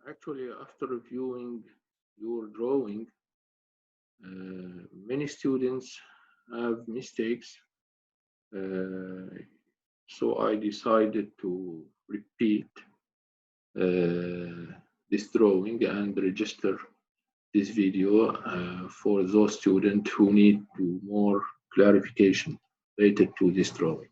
Actually, after reviewing your drawing, many students have mistakes. Uh, so I decided to repeat this drawing and register this video for those students who need to more clarification related to this drawing.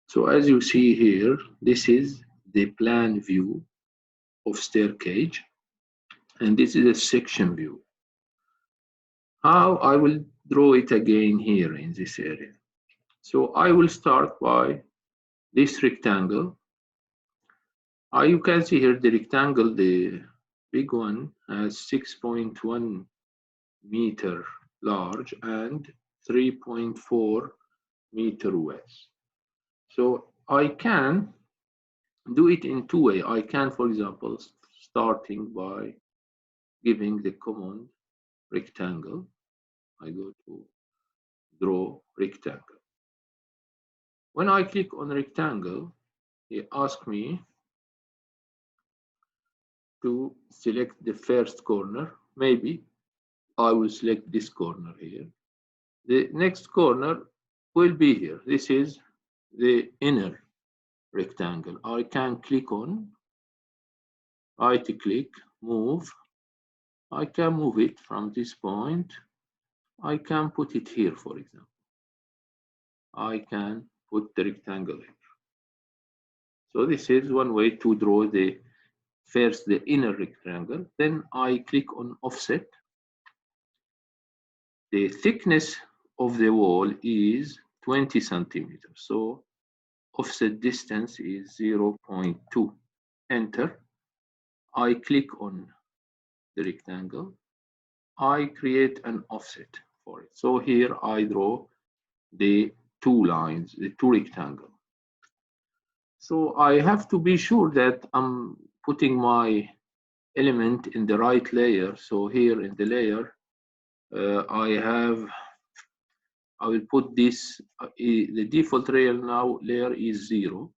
So as you see here, this is the plan view of stair cage, and this is a section view. How I will draw it again here in this area. So I will start by this rectangle. You can see here the rectangle, the big one, has 6.1 meter large and 3.4 meter width. So I can do it in two ways. I can, for example, starting by giving the command rectangle. I go to draw rectangle. When I click on rectangle, it asks me to select the first corner. Maybe I will select this corner here. The next corner will be here. This is the inner rectangle. I can click on, right click, move. I can move it from this point. I can put it here, for example. I can put the rectangle here. So this is one way to draw the first the inner rectangle. Then I click on offset. The thickness of the wall is 20 centimeters. So offset distance is 0.2. Enter. I click on the rectangle. I create an offset for it. So here I draw the two lines, the two rectangles. So I have to be sure that I'm putting my element in the right layer. So here in the layer, I will put this, the default layer is 0.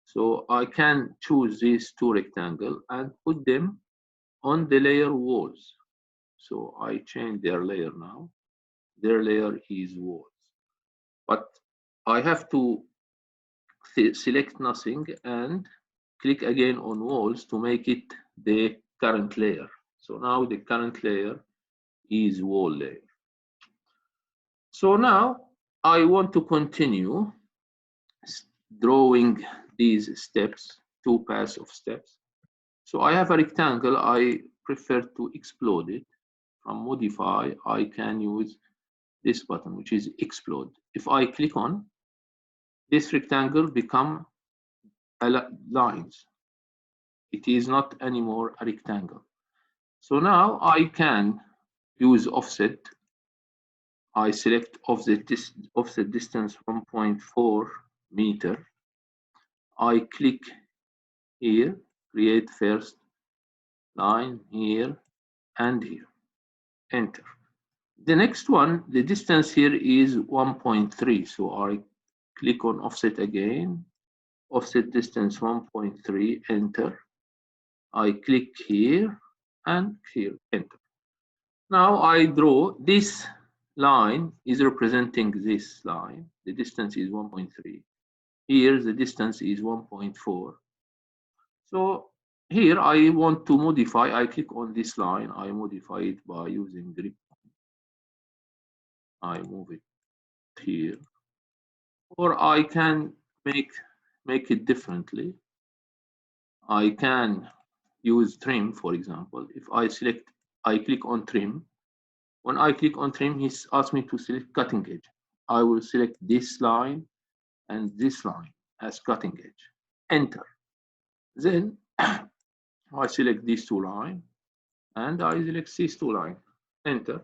So I can choose these two rectangles and put them on the layer walls. So I change their layer now. Their layer is walls. But I have to select nothing and click again on walls to make it the current layer. So now the current layer is wall layer. So now I want to continue drawing these steps, two pairs of steps. So I have a rectangle. I prefer to explode it. From modify, I can use this button, which is explode. If I click on this rectangle, become lines. It is not anymore a rectangle. So now I can use offset. I select offset distance 1.4 meter. I click here, create first line here and here. Enter. The next one, the distance here is 1.3. So I click on offset again. Offset distance 1.3, enter. I click here and here, enter. Now I draw this line is representing this line. The distance is 1.3. Here the distance is 1.4. So here I want to modify. I click on this line. I modify it by using grip. I move it here. Or I can make it differently. I can use trim, for example. If I click on trim. When I click on trim, he's asked me to select cutting edge. I will select this line and this line as cutting edge. Enter. Then I select these two lines and I select these two lines. Enter.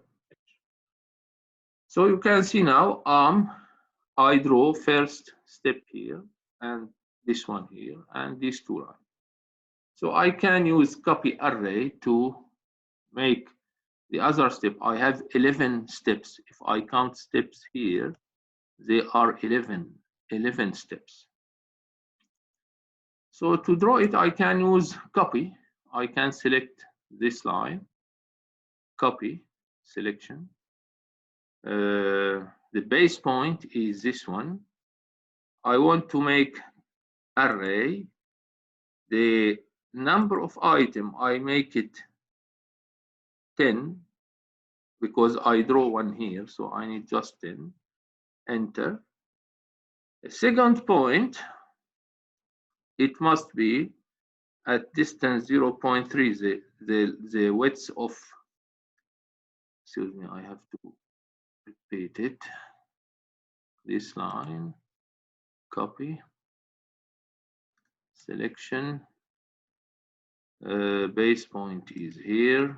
So you can see now I draw first step here and this one here and these two lines. So I can use copy array to make the other step. I have 11 steps. If I count steps here, they are 11 steps. So to draw it, I can use copy. I can select this line, copy, selection. The base point is this one. I want to make array. The number of item, I make it 10 because I draw one here, so I need just 10. Enter. The second point, it must be at distance 0.3, the width of, excuse me, I have to repeat it. This line, copy, selection, base point is here.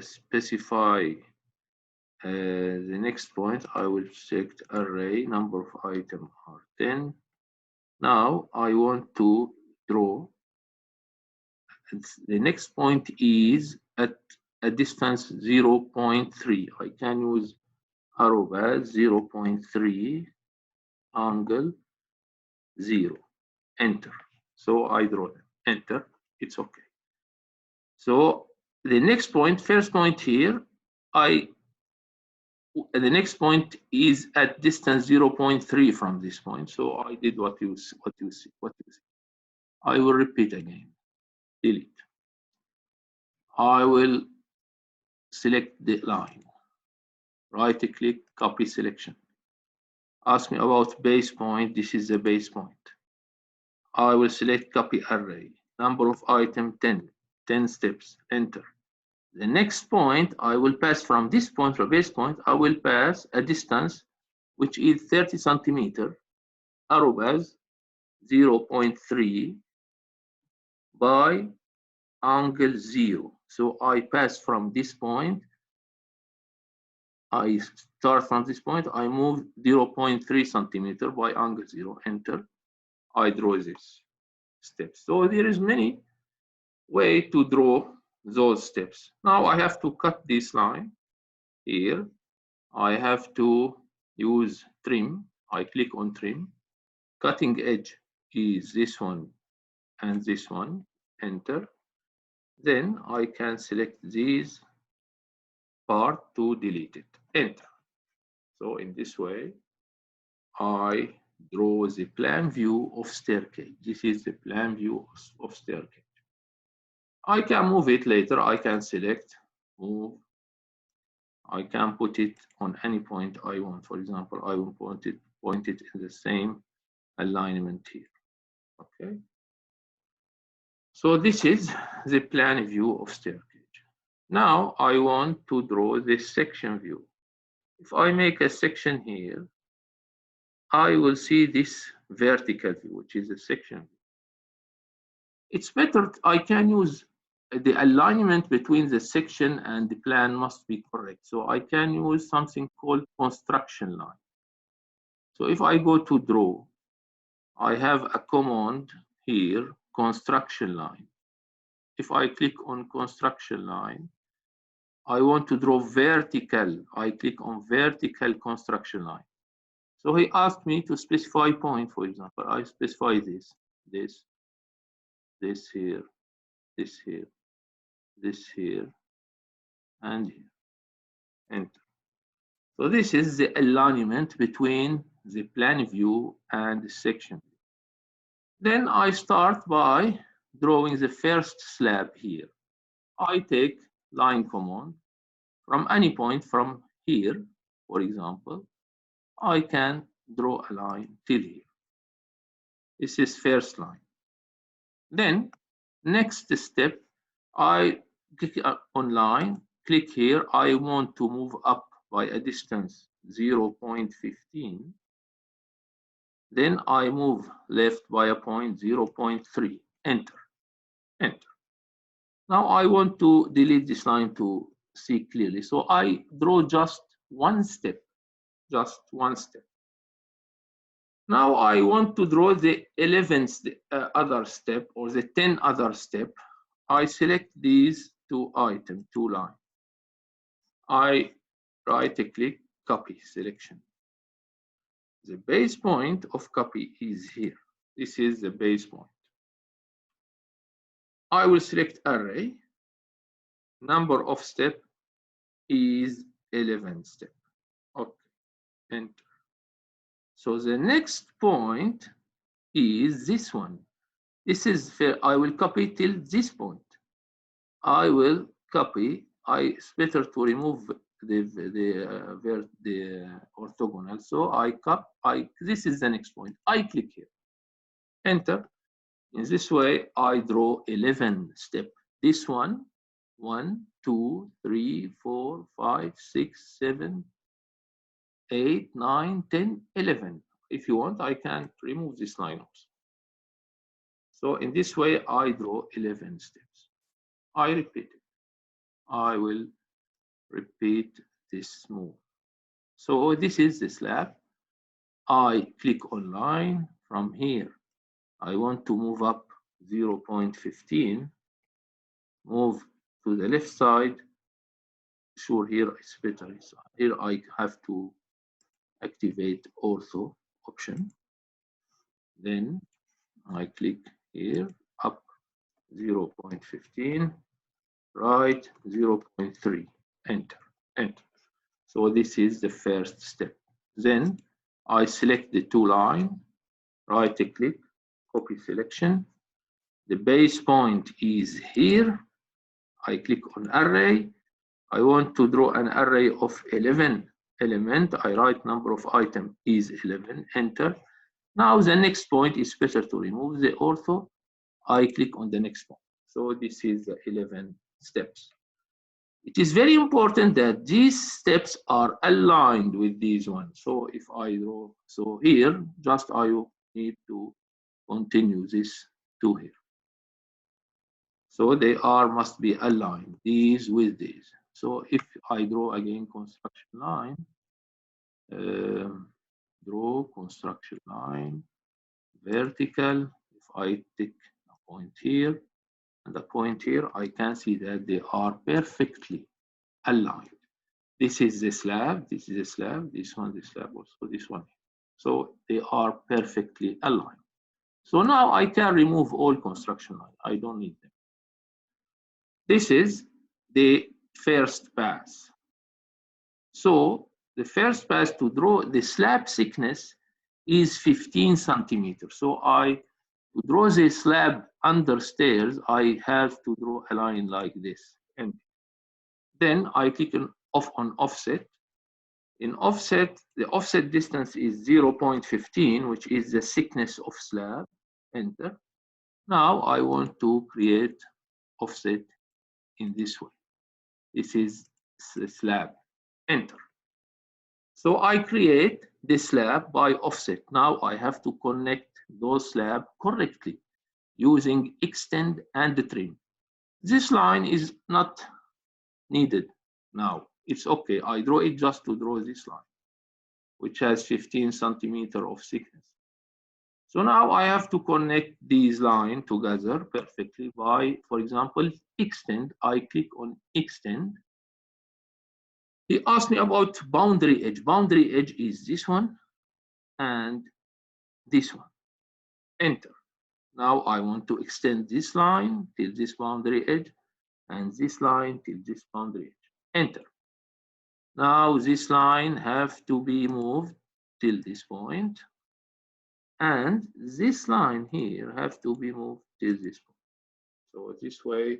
Specify the next point. I will select array, number of items are 10. Now I want to draw. The next point is at a distance 0.3. I can use arrow bar 0.3, angle 0. Enter. So I draw them. Enter. It's okay. So the next point, first point here, the next point is at distance 0.3 from this point. So I did what you see. I will repeat again. Delete. I will select the line. Right click, copy selection. Ask me about base point. This is the base point. I will select copy array. Number of item 10. 10 steps. Enter. The next point, I will pass from this point, from base point, I will pass a distance which is 30 centimeter, arrow bars 0.3 by angle 0. So I pass from this point, I start from this point, I move 0.3 centimeter by angle 0, enter. I draw this steps. So there is many way to draw those steps. Now I have to cut this line here. I have to use trim. I click on trim. Cutting edge is this one and this one. Enter. Then I can select these part to delete it. Enter. So in this way, I draw the plan view of staircase. This is the plan view of staircase. I can move it later. I can select, move. I can put it on any point I want. For example, I will point it in the same alignment here. Okay. So this is the plan view of staircase. Now I want to draw this section view. If I make a section here, I will see this vertical view, which is a section view. It's better, I can use the alignment between the section and the plan must be correct. So I can use something called construction line. So if I go to draw, I have a command here, construction line. If I click on construction line, I want to draw vertical. I click on vertical construction line. So he asked me to specify point, for example. I specify this here, this here, this here, and here. Enter. So this is the alignment between the plan view and the section view. Then I start by drawing the first slab here. I take line command from any point from here, for example. I can draw a line till here. This is first line. Then next step, I click on line, click here. I want to move up by a distance 0.15. Then I move left by a point 0.3. Enter. Enter. Now I want to delete this line to see clearly. So I draw just one step. Just one step. Now I want to draw the 11th other step or the 10 other step. I select these two items, two lines. I right click, copy selection. The base point of copy is here. This is the base point. I will select array. Number of step is 11 step. Okay, enter. So the next point is this one. This is fair. I will copy till this point. I will copy. It's better to remove the orthogonal. So this is the next point. I click here. Enter. In this way, I draw 11 steps. This one, 1, 2, 3, 4, 5, 6, 7, 8, 9, 10, 11. If you want, I can remove this line also. So in this way, I draw 11 steps. I repeat it. I will repeat this move. So this is the slab. I click on line. From here, I want to move up 0.15. Move to the left side. Sure, here it's better. Here I have to activate ortho option. Then I click here, up 0.15, right 0.3, enter, enter. So this is the first step. Then I select the two line, right click, copy selection. The base point is here. I click on array. I want to draw an array of 11 element. I write number of item is 11, enter. Now the next point is better to remove the ortho. I click on the next point. So this is the 11 steps. It is very important that these steps are aligned with these ones. So if I draw, so here, just I need to continue this to here. So they must be aligned, these with these. So if I draw again construction line, draw construction line, vertical, if I take a point here and a point here, I can see that they are perfectly aligned. This is the slab, this is the slab, this one, the slab also, this one. So they are perfectly aligned. So now I can remove all construction line. I don't need them. This is the first pass. So the first pass to draw the slab thickness is 15 centimeters. So to draw the slab under stairs, I have to draw a line like this. And then I click on offset. In offset, the offset distance is 0.15, which is the thickness of slab. Enter. Now I want to create offset in this way. This is the slab. Enter. So I create this slab by offset. Now I have to connect those slabs correctly using extend and trim. This line is not needed now. It's okay. I draw it just to draw this line, which has 15 centimeters of thickness. So now I have to connect these lines together perfectly by, for example, extend. I click on extend. He asked me about boundary edge. Boundary edge is this one and this one. Enter. Now I want to extend this line till this boundary edge and this line till this boundary edge. Enter. Now this line have to be moved till this point, and this line here have to be moved till this point. So this way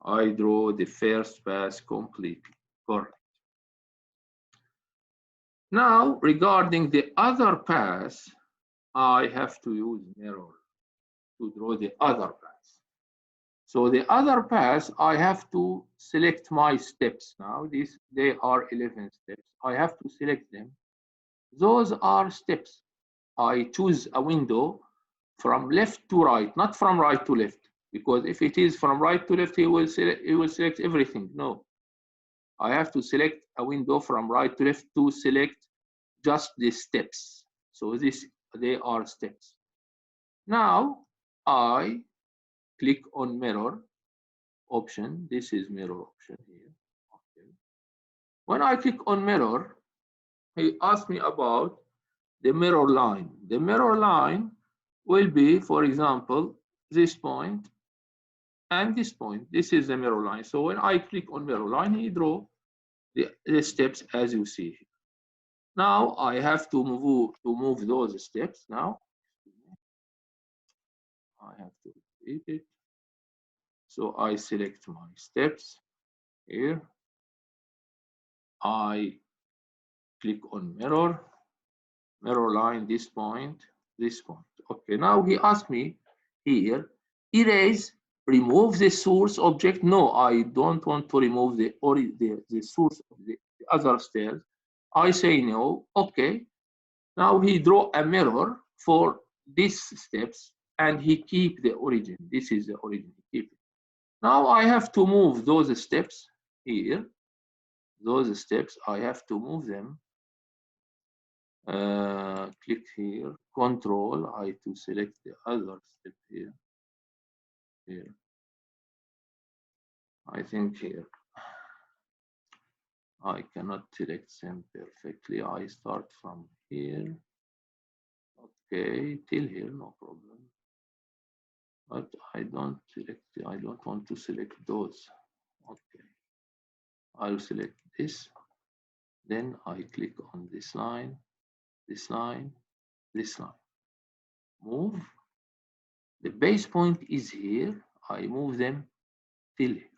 I draw the first pass completely correct. Now regarding the other pass, I have to use mirror to draw the other pass. So the other pass, I have to select my steps. Now they are 11 steps. I have to select them. Those are steps. I choose a window from left to right, not from right to left, because if it is from right to left, he will select everything. No, I have to select a window from right to left to select just the steps. So they are steps. Now I click on mirror option. This is mirror option here. Okay. When I click on mirror, he asked me about the mirror line. The mirror line will be, for example, this point and this point. This is the mirror line. So when I click on mirror line, he draw the steps as you see. Now I have to move those steps. Now I have to repeat it. So I select my steps here. I click on mirror line, this point, this point. Okay, now he asked me here, erase, remove the source object. No, I don't want to remove the source of the other stairs. I say no. Okay. Now he draw a mirror for these steps and he keep the origin. This is the origin. He keep it. Now I have to move those steps here. Those steps, I have to move them. Click here, control, I to select the other step here. Here. I think here. I cannot select them perfectly. I start from here. Okay, till here, no problem. But I don't want to select those. Okay. I'll select this. Then I click on this line, this line, this line. Move. The base point is here. I move them till here.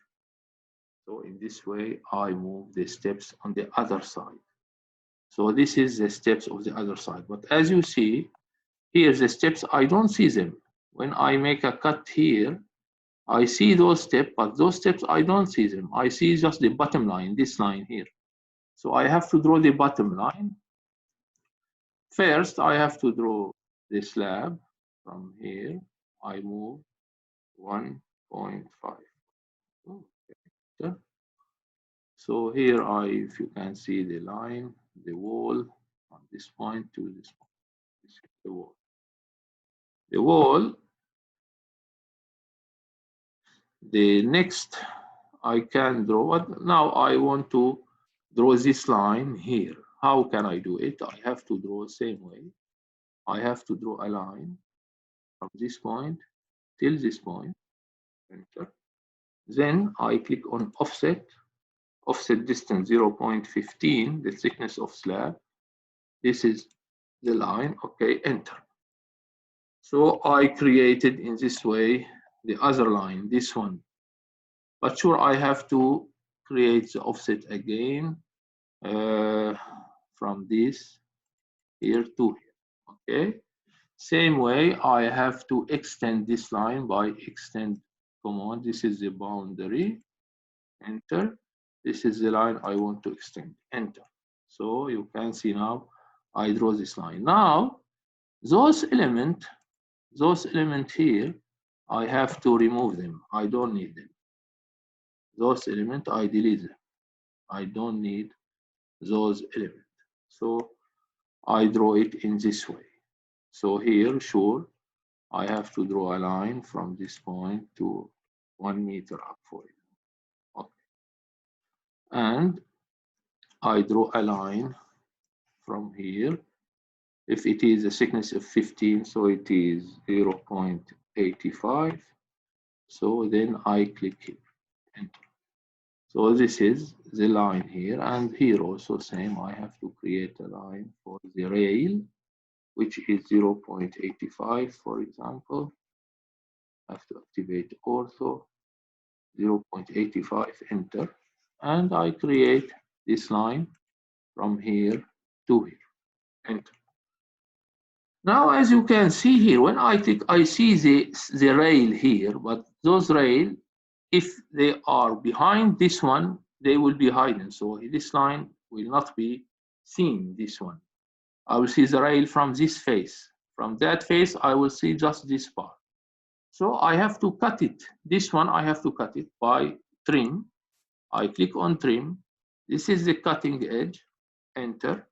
So in this way, I move the steps on the other side. So this is the steps of the other side. But as you see, here's the steps, I don't see them. When I make a cut here, I see those steps, but those steps, I don't see them. I see just the bottom line, this line here. So I have to draw the bottom line. First, I have to draw the slab from here. I move 1.5. Okay. So here if you can see the line, the wall from this point to this point. This is the wall. The wall, the next I can draw, but now I want to draw this line here. How can I do it? I have to draw the same way. I have to draw a line from this point till this point. Enter. Then I click on offset distance 0.15, the thickness of slab. This is the line. Okay, enter. So I created in this way the other line, this one. But sure, I have to create the offset again from this here to here. Okay. Same way, I have to extend this line by extend command. This is the boundary. Enter. This is the line I want to extend. Enter. So you can see now I draw this line. Now those elements here, I have to remove them. I don't need them. Those elements, I delete them. I don't need those elements. So I draw it in this way. So here, sure, I have to draw a line from this point to 1 meter up for it. Okay. And I draw a line from here. If it is a thickness of 15, so it is 0.85. So then I click here, enter. So this is the line here, and here also same. I have to create a line for the rail, which is 0.85, for example. I have to activate ortho, 0.85, enter, and I create this line from here to here, enter. Now, as you can see here, when I click, I see the rail here, but those rail, if they are behind this one, they will be hidden. So this line will not be seen, this one. I will see the rail from this face. From that face, I will see just this part. So I have to cut it. This one, I have to cut it by trim. I click on trim. This is the cutting edge, enter.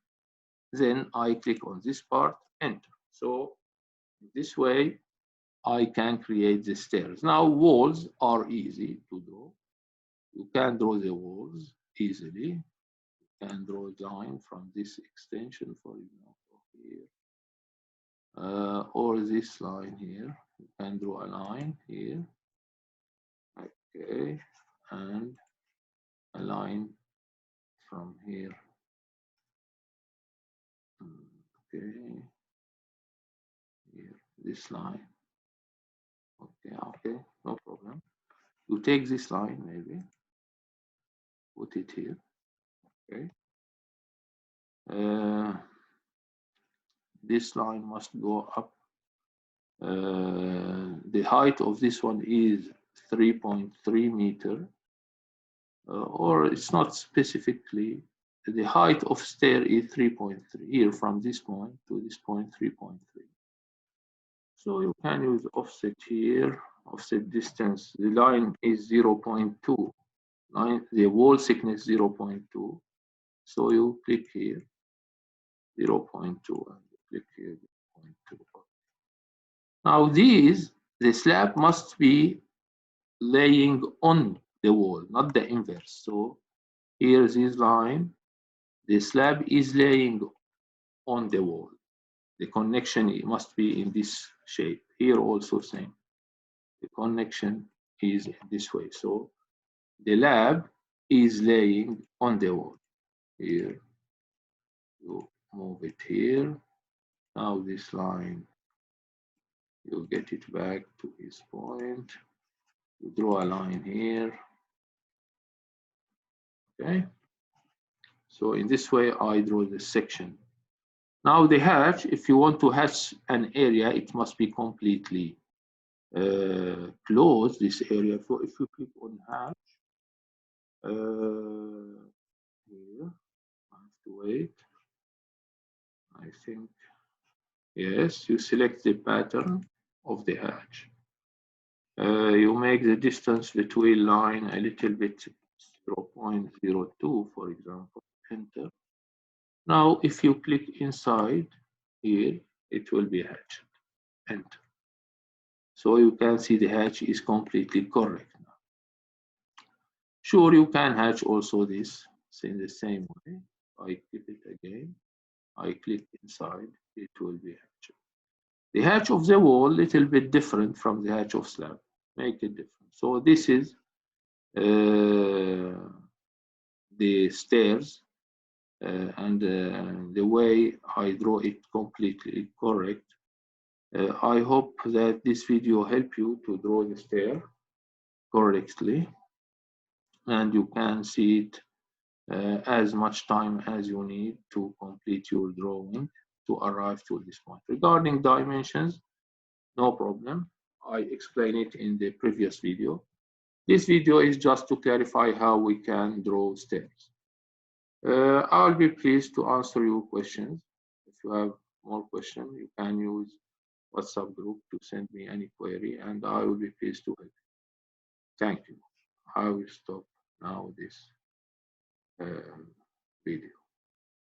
Then I click on this part, enter. So this way, I can create the stairs. Now, walls are easy to draw. You can draw the walls easily. You can draw a line from this extension, for example, here. or this line here. You can draw a line here. Okay, and a line from here. Okay, here, this line. Okay, no problem. You take this line, maybe put it here. Okay, this line must go up. The height of this one is 3.3 meter, or it's not specifically. The height of stair is 3.3 here, from this point to this point, 3.3. So you can use offset here, offset distance. The line is 0.2. The wall thickness 0.2. So you click here 0.2 and click here 0.2. Now the slab must be laying on the wall, not the inverse. So here this line, the slab is laying on the wall. The connection must be in this shape. Here also same. The connection is this way. So the slab is laying on the wall. Here, you move it here. Now this line, you get it back to this point. You draw a line here. Okay. So in this way, I draw the section. Now the hatch, if you want to hatch an area, it must be completely closed, this area. So if you click on hatch, here, I have to wait. I think, yes, you select the pattern of the hatch. You make the distance between line a little bit, 0.02, for example, enter. Now, if you click inside here, it will be hatched, enter. So you can see the hatch is completely correct now. Sure, you can hatch also this in the same way. I click it again. I click inside, it will be hatched. The hatch of the wall, little bit different from the hatch of slab. Make it different. So this is the stairs, and the way I draw it completely correct. I hope that this video help you to draw the stair correctly, and you can see it as much time as you need to complete your drawing to arrive to this point. Regarding dimensions, no problem. I explained it in the previous video. This video is just to clarify how we can draw stairs. I'll be pleased to answer your questions. If you have more questions, you can use WhatsApp group to send me any query, and I will be pleased to help you. Thank you. I will stop now this video.